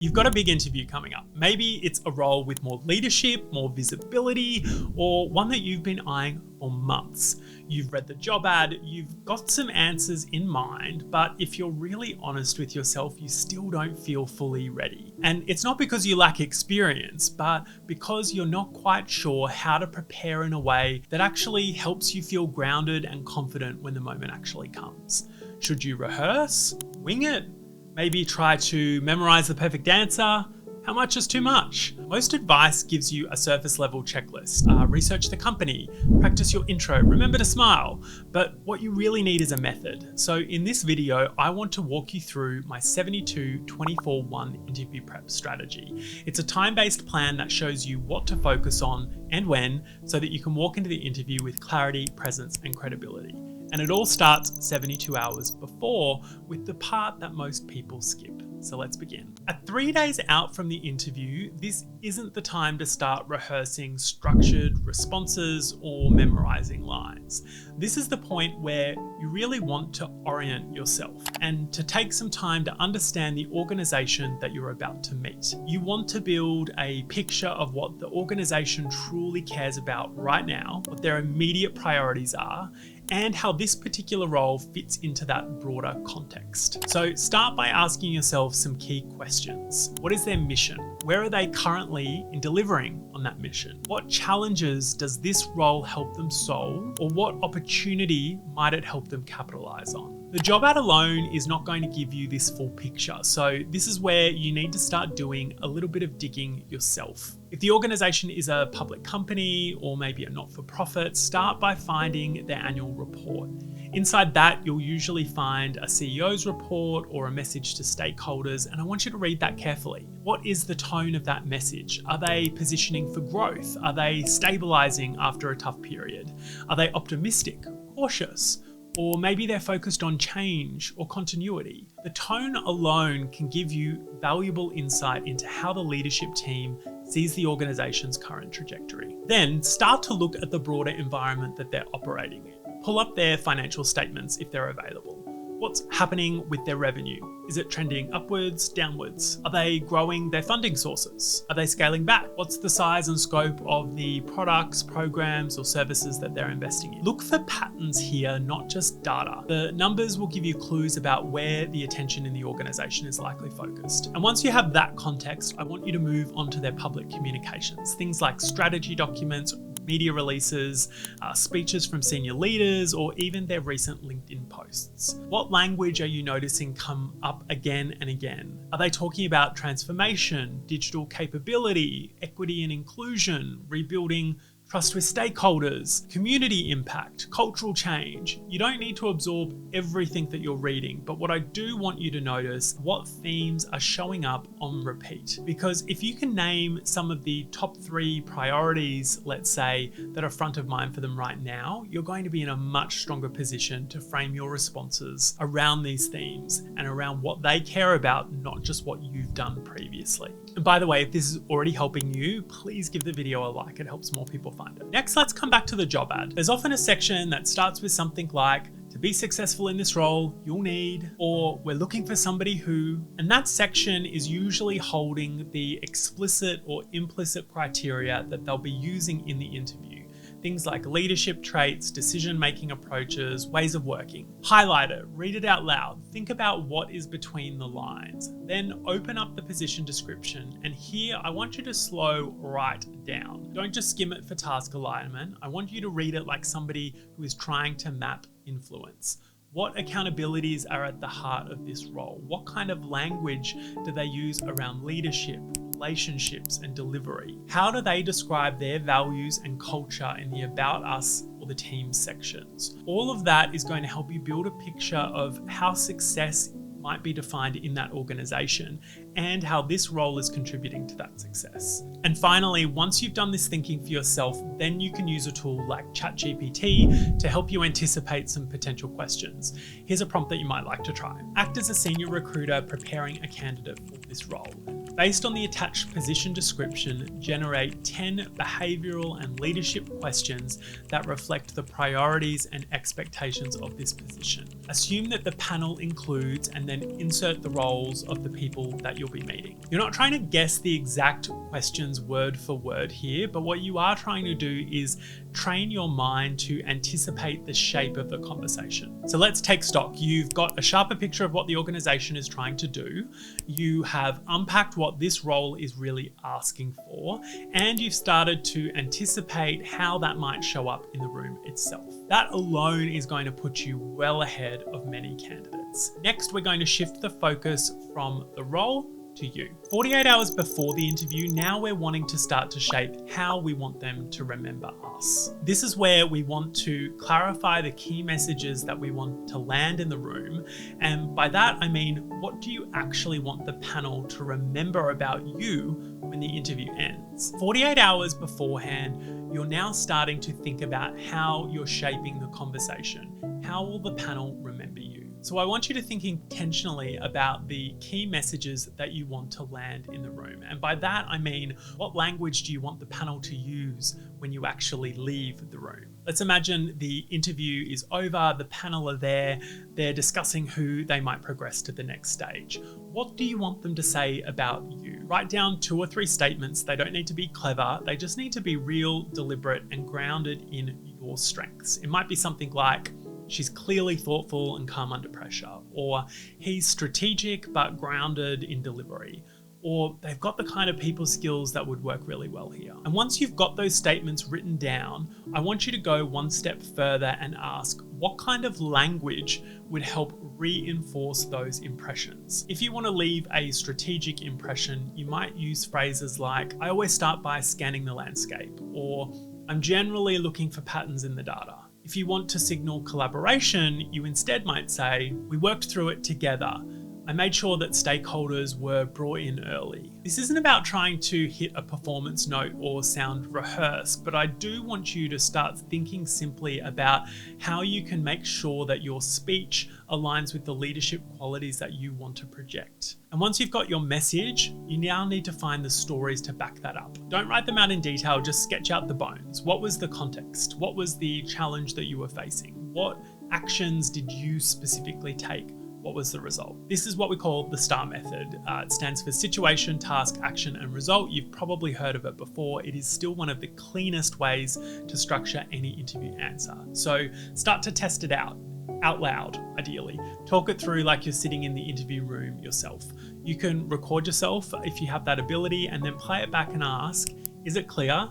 You've got a big interview coming up. Maybe it's a role with more leadership, more visibility, or one that you've been eyeing for months. You've read the job ad, you've got some answers in mind, but if you're really honest with yourself, you still don't feel fully ready. And it's not because you lack experience, but because you're not quite sure how to prepare in a way that actually helps you feel grounded and confident when the moment actually comes. Should you rehearse? Wing it? Maybe try to memorize the perfect answer? How much is too much? Most advice gives you a surface level checklist. Research the company, practice your intro, remember to smile. But what you really need is a method. So in this video, I want to walk you through my 72-24-1 interview prep strategy. It's a time-based plan that shows you what to focus on and when, so that you can walk into the interview with clarity, presence, and credibility. And it all starts 72 hours before with the part that most people skip. So let's begin. At 3 days out from the interview, this isn't the time to start rehearsing structured responses or memorizing lines. This is the point where you really want to orient yourself and to take some time to understand the organization that you're about to meet. You want to build a picture of what the organization truly cares about right now, what their immediate priorities are, and how this particular role fits into that broader context. So start by asking yourself some key questions. What is their mission? Where are they currently in delivering on that mission? What challenges does this role help them solve, or what opportunity might it help them capitalize on? The job ad alone is not going to give you this full picture, so this is where you need to start doing a little bit of digging yourself. If the organization is a public company or maybe a not-for-profit, start by finding their annual report. Inside that, you'll usually find a CEO's report or a message to stakeholders, and I want you to read that carefully. What is the tone of that message? Are they positioning for growth? Are they stabilizing after a tough period? Are they optimistic, cautious? Or maybe they're focused on change or continuity. The tone alone can give you valuable insight into how the leadership team sees the organization's current trajectory. Then start to look at the broader environment that they're operating in. Pull up their financial statements if they're available. What's happening with their revenue? Is it trending upwards, downwards? Are they growing their funding sources? Are they scaling back? What's the size and scope of the products, programs, or services that they're investing in? Look for patterns here, not just data. The numbers will give you clues about where the attention in the organization is likely focused. And once you have that context, I want you to move on to their public communications. Things like strategy documents, media releases, speeches from senior leaders, or even their recent LinkedIn posts. What language are you noticing come up again and again? Are they talking about transformation, digital capability, equity and inclusion, rebuilding trust with stakeholders, community impact, cultural change? You don't need to absorb everything that you're reading, but what I do want you to notice what themes are showing up on repeat. Because if you can name some of the top 3 priorities, let's say, that are front of mind for them right now, you're going to be in a much stronger position to frame your responses around these themes and around what they care about, not just what you've done previously. And by the way, if this is already helping you, please give the video a like. It helps more people find it. Next, let's come back to the job ad. There's often a section that starts with something like, to be successful in this role, you'll need, or we're looking for somebody who, and that section is usually holding the explicit or implicit criteria that they'll be using in the interview. Things like leadership traits, decision-making approaches, ways of working. Highlight it, read it out loud, think about what is between the lines. Then open up the position description, and here I want you to slow right down. Don't just skim it for task alignment. I want you to read it like somebody who is trying to map influence. What accountabilities are at the heart of this role? What kind of language do they use around leadership, relationships, and delivery? How do they describe their values and culture in the About Us or the Team sections? All of that is going to help you build a picture of how success might be defined in that organization and how this role is contributing to that success. And finally, once you've done this thinking for yourself, then you can use a tool like ChatGPT to help you anticipate some potential questions. Here's a prompt that you might like to try. Act as a senior recruiter preparing a candidate for this role. Based on the attached position description, generate 10 behavioural and leadership questions that reflect the priorities and expectations of this position. Assume that the panel includes and then insert the roles of the people that you'll be meeting. You're not trying to guess the exact questions word for word here, but what you are trying to do is train your mind to anticipate the shape of the conversation. So let's take stock. You've got a sharper picture of what the organization is trying to do. You have unpacked what this role is really asking for, and you've started to anticipate how that might show up in the room itself. That alone is going to put you well ahead of many candidates. Next, we're going to shift the focus from the role to you. 48 hours before the interview, now we're wanting to start to shape how we want them to remember us. This is where we want to clarify the key messages that we want to land in the room. And by that, I mean, what do you actually want the panel to remember about you when the interview ends? 48 hours beforehand, you're now starting to think about how you're shaping the conversation. How will the panel remember you? So I want you to think intentionally about the key messages that you want to land in the room. And by that, I mean, what language do you want the panel to use when you actually leave the room? Let's imagine the interview is over, the panel are there, they're discussing who they might progress to the next stage. What do you want them to say about you? Write down 2 or 3 statements. They don't need to be clever. They just need to be real, deliberate, and grounded in your strengths. It might be something like, she's clearly thoughtful and calm under pressure, or he's strategic but grounded in delivery, or they've got the kind of people skills that would work really well here. And once you've got those statements written down, I want you to go one step further and ask, what kind of language would help reinforce those impressions? If you want to leave a strategic impression, you might use phrases like, I always start by scanning the landscape, or I'm generally looking for patterns in the data. If you want to signal collaboration, you instead might say, we worked through it together. I made sure that stakeholders were brought in early. This isn't about trying to hit a performance note or sound rehearsed, but I do want you to start thinking simply about how you can make sure that your speech aligns with the leadership qualities that you want to project. And once you've got your message, you now need to find the stories to back that up. Don't write them out in detail, just sketch out the bones. What was the context? What was the challenge that you were facing? What actions did you specifically take? What was the result? This is what we call the STAR method. It stands for situation, task, action, and result. You've probably heard of it before. It is still one of the cleanest ways to structure any interview answer. So start to test it out loud, ideally. Talk it through like you're sitting in the interview room yourself. You can record yourself if you have that ability and then play it back and ask, is it clear?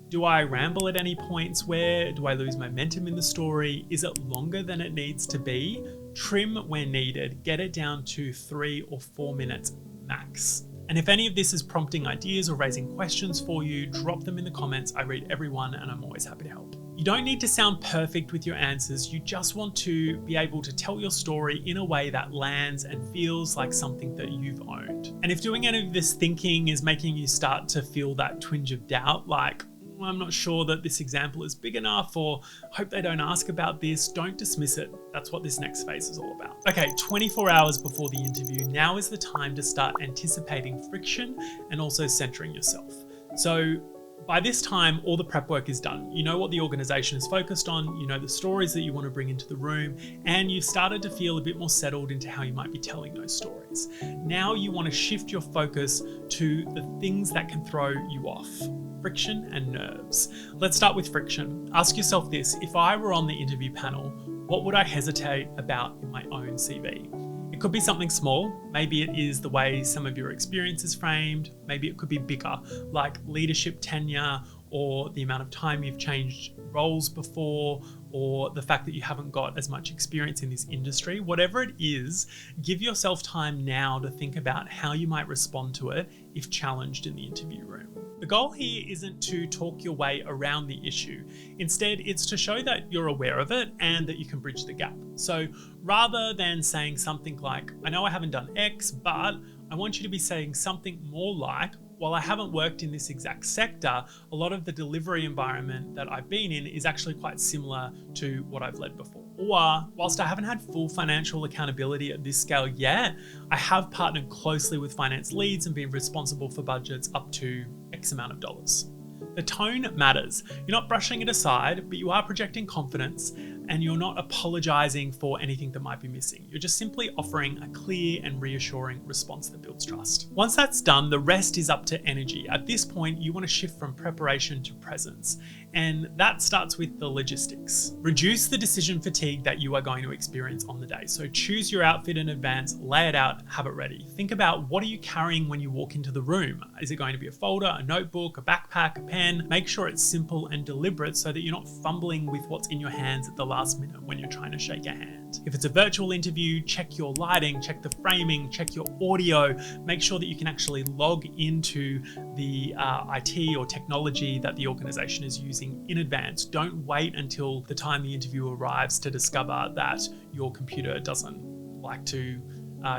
Do I ramble at any points? Where do I lose momentum in the story? Is it longer than it needs to be? Trim where needed, get it down to 3 or 4 minutes max. And if any of this is prompting ideas or raising questions for you, drop them in the comments. I read everyone and I'm always happy to help. You don't need to sound perfect with your answers. You just want to be able to tell your story in a way that lands and feels like something that you've owned. And if doing any of this thinking is making you start to feel that twinge of doubt, like, I'm not sure that this example is big enough, or hope they don't ask about this, don't dismiss it. That's what this next phase is all about. Okay, 24 hours before the interview, now is the time to start anticipating friction and also centering yourself. So by this time, all the prep work is done. You know what the organization is focused on, you know the stories that you want to bring into the room, and you've started to feel a bit more settled into how you might be telling those stories. Now you want to shift your focus to the things that can throw you off. Friction and nerves. Let's start with friction. Ask yourself this, if I were on the interview panel, what would I hesitate about in my own CV? It could be something small. Maybe it is the way some of your experience is framed. Maybe it could be bigger, like leadership tenure, or the amount of time you've changed roles before, or the fact that you haven't got as much experience in this industry. Whatever it is, give yourself time now to think about how you might respond to it if challenged in the interview room. The goal here isn't to talk your way around the issue. Instead, it's to show that you're aware of it and that you can bridge the gap. So rather than saying something like, I know I haven't done X, but I want you to be saying something more like, while I haven't worked in this exact sector, a lot of the delivery environment that I've been in is actually quite similar to what I've led before. Or, whilst I haven't had full financial accountability at this scale yet, I have partnered closely with finance leads and been responsible for budgets up to X amount of dollars. The tone matters. You're not brushing it aside, but you are projecting confidence. and you're not apologizing for anything that might be missing. You're just simply offering a clear and reassuring response that builds trust. Once that's done, the rest is up to energy. At this point, you want to shift from preparation to presence, and that starts with the logistics. Reduce the decision fatigue that you are going to experience on the day. So choose your outfit in advance, lay it out, have it ready. Think about, what are you carrying when you walk into the room? Is it going to be a folder, a notebook, a backpack, a pen? Make sure it's simple and deliberate so that you're not fumbling with what's in your hands at the last minute when you're trying to shake a hand. If it's a virtual interview, check your lighting, check the framing, check your audio. Make sure that you can actually log into the IT or technology that the organization is using in advance. Don't wait until the time the interview arrives to discover that your computer doesn't like to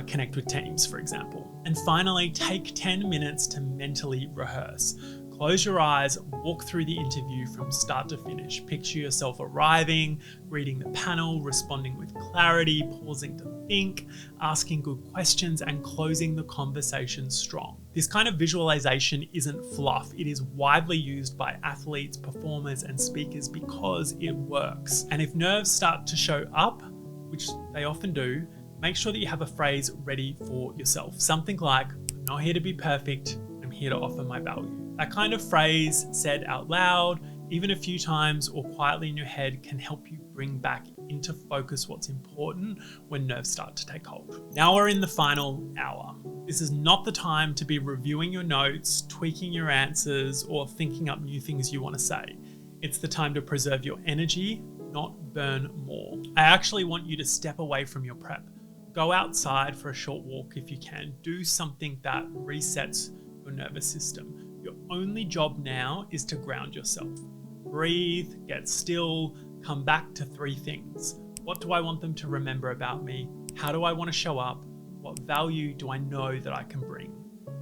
connect with Teams, for example. And finally, take 10 minutes to mentally rehearse. Close your eyes, walk through the interview from start to finish. Picture yourself arriving, reading the panel, responding with clarity, pausing to think, asking good questions, and closing the conversation strong. This kind of visualization isn't fluff. It is widely used by athletes, performers, and speakers because it works. And if nerves start to show up, which they often do, make sure that you have a phrase ready for yourself. Something like, "I'm not here to be perfect, I'm here to offer my value." That kind of phrase said out loud, even a few times or quietly in your head, can help you bring back into focus what's important when nerves start to take hold. Now we're in the final hour. This is not the time to be reviewing your notes, tweaking your answers, or thinking up new things you want to say. It's the time to preserve your energy, not burn more. I actually want you to step away from your prep. Go outside for a short walk if you can. Do something that resets your nervous system. Your only job now is to ground yourself. Breathe, get still, come back to 3 things. What do I want them to remember about me? How do I want to show up? What value do I know that I can bring?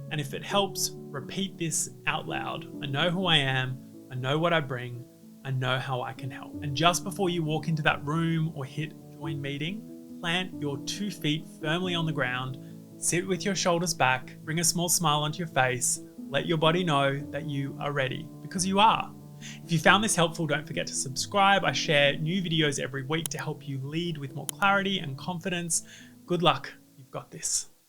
And if it helps, repeat this out loud. I know who I am. I know what I bring. I know how I can help. And just before you walk into that room or hit join meeting, plant your 2 feet firmly on the ground, sit with your shoulders back, bring a small smile onto your face, let your body know that you are ready, because you are. If you found this helpful, don't forget to subscribe. I share new videos every week to help you lead with more clarity and confidence. Good luck, you've got this.